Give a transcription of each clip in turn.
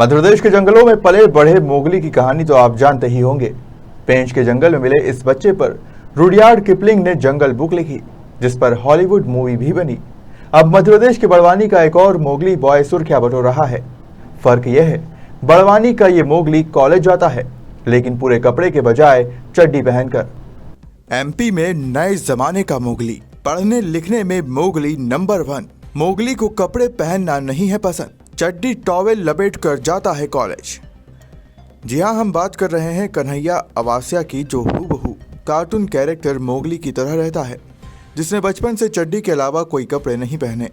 मध्य प्रदेश के जंगलों में पले बढ़े मोगली की कहानी तो आप जानते ही होंगे। पेंच के जंगल में मिले इस बच्चे पर रुडयार्ड किपलिंग ने जंगल बुक लिखी, जिस पर हॉलीवुड मूवी भी बनी। अब मध्य प्रदेश के बड़वानी का एक और मोगली बॉय सुर्खियां बटोर रहा है। फर्क यह है, बड़वानी का ये मोगली कॉलेज जाता है, लेकिन पूरे कपड़े के बजाय चड्डी पहनकर। एमपी में नए जमाने का मोगली, पढ़ने लिखने में मोगली नंबर 1। मोगली को कपड़े पहनना नहीं है पसंद, चड्डी टॉवेल लपेट कर जाता है कॉलेज। जी हाँ, हम बात कर रहे हैं कन्हैया अवासिया की, जो हूबहू कार्टून कैरेक्टर मोगली की तरह रहता है, जिसने बचपन से चड्डी के अलावा कोई कपड़े नहीं पहने।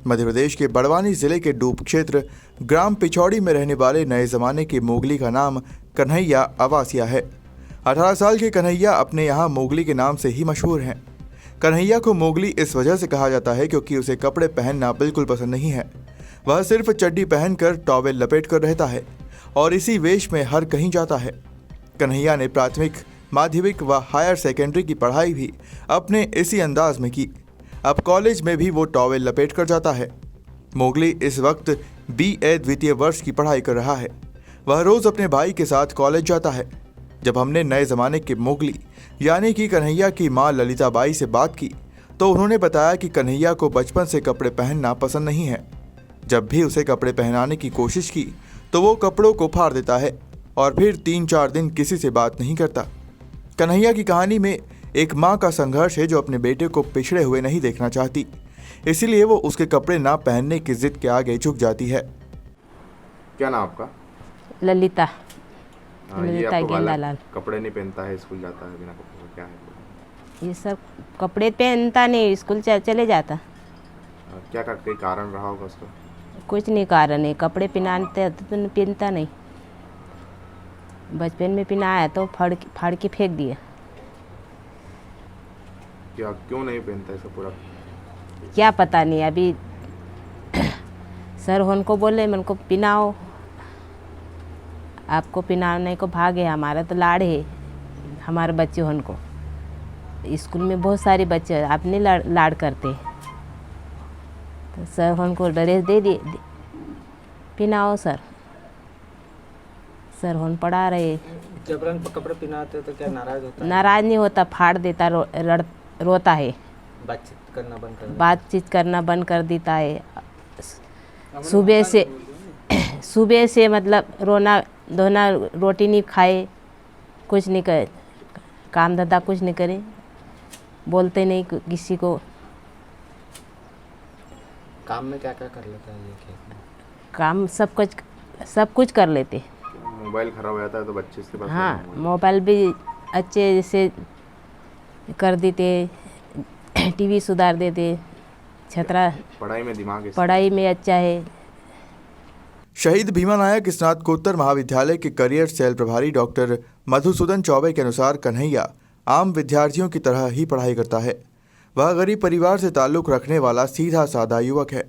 मध्य प्रदेश के बड़वानी जिले के डूब क्षेत्र ग्राम पिछौड़ी में रहने वाले नए जमाने के मोगली का नाम कन्हैया अवासिया है। 18 साल के कन्हैया अपने यहाँ मोगली के नाम से ही मशहूर हैं। कन्हैया को मोगली इस वजह से कहा जाता है क्योंकि उसे कपड़े पहनना बिल्कुल पसंद नहीं है। वह सिर्फ चड्डी पहनकर टॉवेल लपेट कर रहता है और इसी वेश में हर कहीं जाता है। कन्हैया ने प्राथमिक, माध्यमिक व हायर सेकेंडरी की पढ़ाई भी अपने इसी अंदाज में की। अब कॉलेज में भी वो टॉवेल लपेट कर जाता है। मोगली इस वक्त BA द्वितीय वर्ष की पढ़ाई कर रहा है। वह रोज अपने भाई के साथ कॉलेज जाता है। जब हमने नए जमाने के मोगली यानी कि कन्हैया की मां ललिता बाई से बात की तो उन्होंने बताया कि कन्हैया को बचपन से कपड़े पहनना पसंद नहीं है। जब भी उसे कपड़े पहनाने की कोशिश की तो वो कपड़ों को फाड़ देता है और फिर 3-4 दिन किसी से बात नहीं करता। कन्हैया की कहानी में एक माँ का संघर्ष है जो अपने बेटे को पिछड़े हुए नहीं देखना चाहती, इसीलिए वो उसके कपड़े ना पहनने की जिद के आगे झुक जाती है। क्या नाम आपका? ललिता। ललिता गेंदालाल। कपड़े नहीं पहनता है, स्कूल जाता है बिना कपड़े के, क्या है? ये सब कपड़े पहनता नहीं, स्कूल चले जाता। क्या का कोई कारण रहा होगा उसका? कुछ नहीं कारण है, कपड़े पहनाते तो पहनता नहीं। बचपन में पहनाया तो फाड़ के फेंक दिया। क्या क्यों नहीं पहनता ऐसा पूरा? क्या पता नहीं, अभी सर उनको बोले मन को पिनाओ, आपको पिनाने को भागे, हमारा तो लाड़ है हमारे बच्चे उनको। स्कूल में बहुत सारे बच्चे अपने लाड़ करते, तो सर उनको ड्रेस दे दिए, पिनाओ सर। सर उन पढ़ा रहे। जबरन कपड़े पहनाते तो क्या नाराज होता है? नाराज नहीं होता, फाड़ देता, रोता है, बातचीत करना बंद कर देता है। सुबह से मतलब रोना धोना, रोटी नहीं खाए, कुछ नहीं करे, काम धंधा कुछ नहीं करे, बोलते नहीं किसी को। काम में क्या क्या कर लेता है ये खेत में? काम सब कुछ कर लेते। मोबाइल खराब हो जाता है तो बच्चे इसके पास? हाँ, मोबाइल भी अच्छे जैसे कर देते, टीवी सुधार देते, छतरा पढ़ाई में दिमाग, पढ़ाई में अच्छा है। शहीद भीमा नायक स्नातकोत्तर महाविद्यालय के करियर सेल प्रभारी डॉक्टर मधुसूदन चौबे के अनुसार कन्हैया आम विद्यार्थियों की तरह ही पढ़ाई करता है। वह गरीब परिवार से ताल्लुक रखने वाला सीधा साधा युवक है।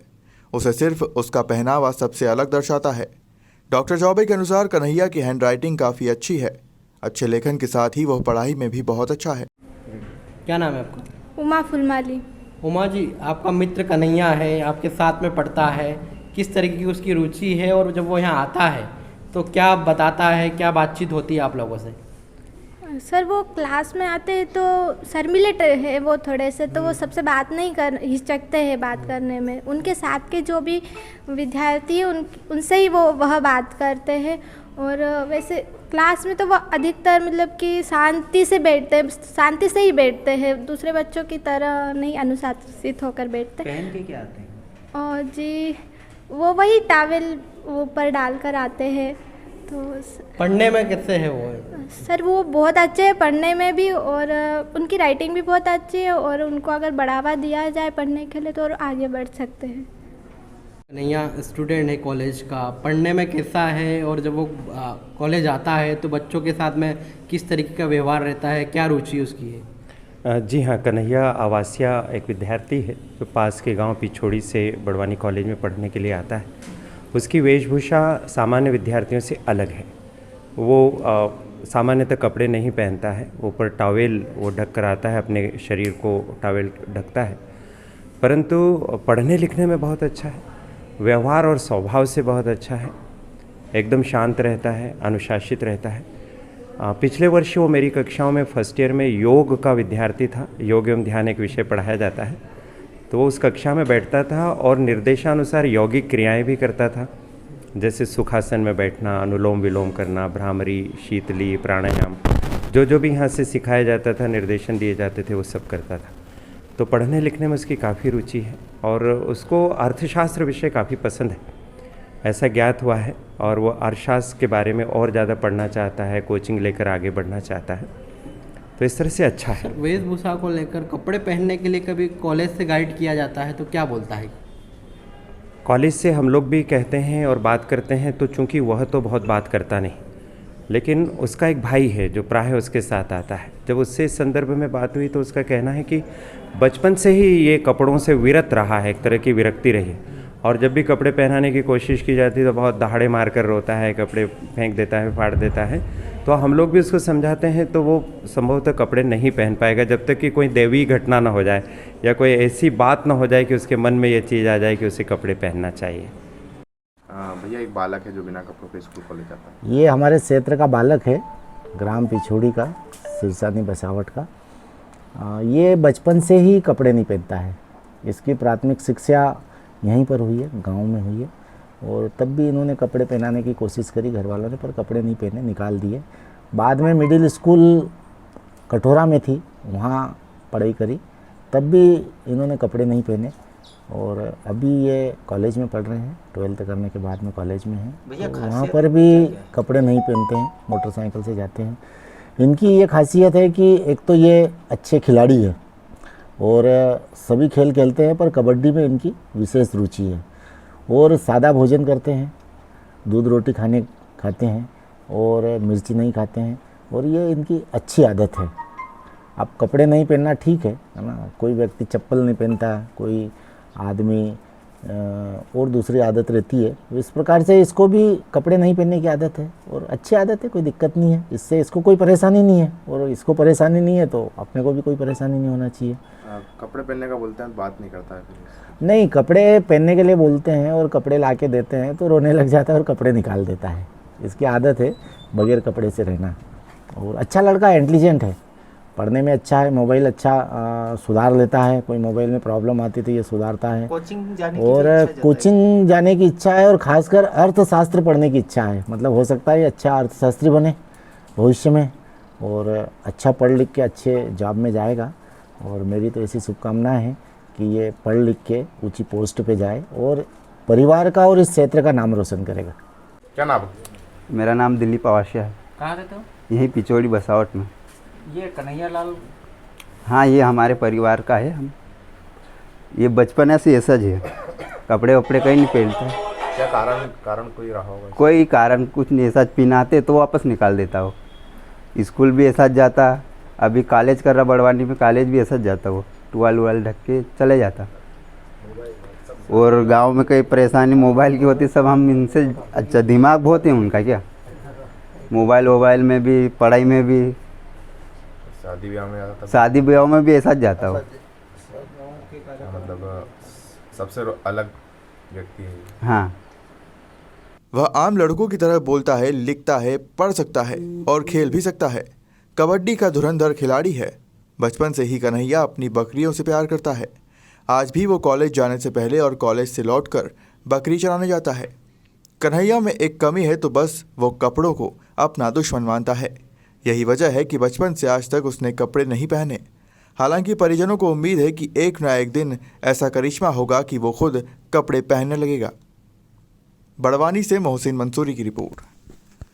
उसे सिर्फ उसका पहनावा सबसे अलग दर्शाता है। डॉक्टर चौबे के अनुसार कन्हैया की हैंडराइटिंग काफ़ी अच्छी है। अच्छे लेखन के साथ ही वह पढ़ाई में भी बहुत अच्छा है। क्या नाम है आपका? उमा फुलमाली। उमा जी, आपका मित्र कन्हैया है, आपके साथ में पढ़ता है, किस तरीके की उसकी रुचि है और जब वो यहाँ आता है तो क्या बताता है, क्या बातचीत होती है आप लोगों से? सर वो क्लास में आते हैं तो शर्मिले है वो थोड़े से, तो वो सबसे बात नहीं कर हिचकते हैं बात करने में। उनके साथ के जो भी विद्यार्थी हैं उनसे ही वह बात करते हैं। और वैसे क्लास में तो वो अधिकतर मतलब कि शांति से ही बैठते हैं, दूसरे बच्चों की तरह नहीं अनुशासित होकर बैठते। पहन के क्या आते हैं? और जी वो वही टॉवेल ऊपर डालकर आते हैं। तो पढ़ने में कैसे है वो? सर वो बहुत अच्छे हैं पढ़ने में भी, और उनकी राइटिंग भी बहुत अच्छी है, और उनको अगर बढ़ावा दिया जाए पढ़ने के लिए तो और आगे बढ़ सकते हैं। कन्हैया स्टूडेंट है कॉलेज का, पढ़ने में कैसा है और जब वो कॉलेज आता है तो बच्चों के साथ में किस तरीके का व्यवहार रहता है, क्या रुचि उसकी है? जी हाँ, कन्हैया अवासिया एक विद्यार्थी है जो पास के गांव पिछोड़ी से बड़वानी कॉलेज में पढ़ने के लिए आता है। उसकी वेशभूषा सामान्य विद्यार्थियों से अलग है। वो सामान्यतः कपड़े नहीं पहनता है, ऊपर टॉवेल वो ढक कर आता है, अपने शरीर को टॉवेल ढकता है, परंतु पढ़ने लिखने में बहुत अच्छा है, व्यवहार और स्वभाव से बहुत अच्छा है। एकदम शांत रहता है, अनुशासित रहता है। पिछले वर्ष वो मेरी कक्षाओं में फर्स्ट ईयर में योग का विद्यार्थी था। योग एवं ध्यान एक विषय पढ़ाया जाता है, तो वो उस कक्षा में बैठता था और निर्देशानुसार यौगिक क्रियाएं भी करता था, जैसे सुखासन में बैठना, अनुलोम विलोम करना, भ्रामरी, शीतली, प्राणायाम, जो भी यहाँ से सिखाया जाता था, निर्देशन दिए जाते थे, वो सब करता था। तो पढ़ने लिखने में उसकी काफ़ी रुचि है और उसको अर्थशास्त्र विषय काफ़ी पसंद है, ऐसा ज्ञात हुआ है। और वो अर्थशास्त्र के बारे में और ज़्यादा पढ़ना चाहता है, कोचिंग लेकर आगे बढ़ना चाहता है, तो इस तरह से अच्छा है। वेशभूषा को लेकर कपड़े पहनने के लिए कभी कॉलेज से गाइड किया जाता है तो क्या बोलता है? कॉलेज से हम लोग भी कहते हैं और बात करते हैं, तो चूंकि वह तो बहुत बात करता नहीं, लेकिन उसका एक भाई है जो प्राय उसके साथ आता है। जब उससे इस संदर्भ में बात हुई तो उसका कहना है कि बचपन से ही ये कपड़ों से विरत रहा है, एक तरह की विरक्ति रही है, और जब भी कपड़े पहनाने की कोशिश की जाती है तो बहुत दहाड़े मार कर रोता है, कपड़े फेंक देता है, फाड़ देता है। तो हम लोग भी उसको समझाते हैं तो वो संभवतः कपड़े नहीं पहन पाएगा जब तक कि कोई दैवीय घटना ना हो जाए या कोई ऐसी बात ना हो जाए कि उसके मन में ये चीज़ आ जाए कि उसे कपड़े पहनना चाहिए। भैया एक बालक है जो बिना कपड़ों के स्कूल कॉलेज जाता है। ये हमारे क्षेत्र का बालक है, ग्राम पिछोड़ी का, सिरसानी बसावट का। ये बचपन से ही कपड़े नहीं पहनता है। इसकी प्राथमिक शिक्षा यहीं पर हुई है, गांव में हुई है, और तब भी इन्होंने कपड़े पहनाने की कोशिश करी घर वालों ने, पर कपड़े नहीं पहने, निकाल दिए। बाद में मिडिल स्कूल कठोरा में थी, वहाँ पढ़ाई करी, तब भी इन्होंने कपड़े नहीं पहने, और अभी ये कॉलेज में पढ़ रहे हैं, 12th करने के बाद में कॉलेज में हैं, तो वहाँ पर भी कपड़े नहीं पहनते हैं, मोटरसाइकिल से जाते हैं। इनकी ये खासियत है कि एक तो ये अच्छे खिलाड़ी है और सभी खेल खेलते हैं, पर कबड्डी में इनकी विशेष रुचि है, और सादा भोजन करते हैं, दूध रोटी खाते हैं और मिर्ची नहीं खाते हैं, और ये इनकी अच्छी आदत है। अब कपड़े नहीं पहनना ठीक है ना, कोई व्यक्ति चप्पल नहीं पहनता, कोई आदमी और दूसरी आदत रहती है, इस प्रकार से इसको भी कपड़े नहीं पहनने की आदत है, और अच्छी आदत है, कोई दिक्कत नहीं है, इससे इसको कोई परेशानी नहीं है, और इसको परेशानी नहीं है तो अपने को भी कोई परेशानी नहीं होना चाहिए। कपड़े पहनने का बोलते हैं, बात नहीं करता है फिर। नहीं, कपड़े पहनने के लिए बोलते हैं और कपड़े ला के देते हैं तो रोने लग जाता है और कपड़े निकाल देता है। इसकी आदत है बगैर कपड़े से रहना, और अच्छा लड़का है, इंटेलिजेंट है, पढ़ने में अच्छा है, मोबाइल अच्छा सुधार लेता है, कोई मोबाइल में प्रॉब्लम आती तो ये सुधारता है, और कोचिंग जाने की इच्छा है, और ख़ासकर अर्थशास्त्र पढ़ने की इच्छा है। मतलब हो सकता है अच्छा अर्थशास्त्री बने भविष्य में, और अच्छा पढ़ लिख के अच्छे जॉब में जाएगा, और मेरी तो ऐसी शुभकामना है कि ये पढ़ लिख के ऊंची पोस्ट पे जाए और परिवार का और इस क्षेत्र का नाम रोशन करेगा। क्या नाम? मेरा नाम दिलीप आवासिया है। कहाँ रहते हो? यहीं पिछोड़ी बसावट में। ये कन्हैया लाल? हाँ, ये हमारे परिवार का है। हम ये बचपन से ऐसा ही है, कपड़े वपड़े कहीं नहीं पहनता। क्या कारण कोई रहा होगा? कोई कारण कुछ नहीं, ऐसा पहनाते तो वापस निकाल देता हो। स्कूल भी ऐसा जाता, अभी कॉलेज कर रहा बड़वानी में, कॉलेज भी ऐसा जाता, वो टुवाल उवाल ढक के चले जाता। और गांव में कई परेशानी मोबाइल की होती, सब हम इनसे, अच्छा दिमाग बहुत है उनका, क्या मोबाइल में भी, पढ़ाई में भी, शादी ब्याह में भी ऐसा जाता हो। मतलब सबसे अलग व्यक्ति है। हाँ, वह आम लड़कों की तरह बोलता है, लिखता है, पढ़ सकता है और खेल भी सकता है। कबड्डी का धुरंधर खिलाड़ी है। बचपन से ही कन्हैया अपनी बकरियों से प्यार करता है। आज भी वो कॉलेज जाने से पहले और कॉलेज से लौटकर बकरी चराने जाता है। कन्हैया में एक कमी है तो बस वो कपड़ों को अपना दुश्मन मानता है। यही वजह है कि बचपन से आज तक उसने कपड़े नहीं पहने। हालांकि परिजनों को उम्मीद है कि एक न एक दिन ऐसा करिश्मा होगा कि वो खुद कपड़े पहनने लगेगा। बड़वानी से मोहसिन मंसूरी की रिपोर्ट।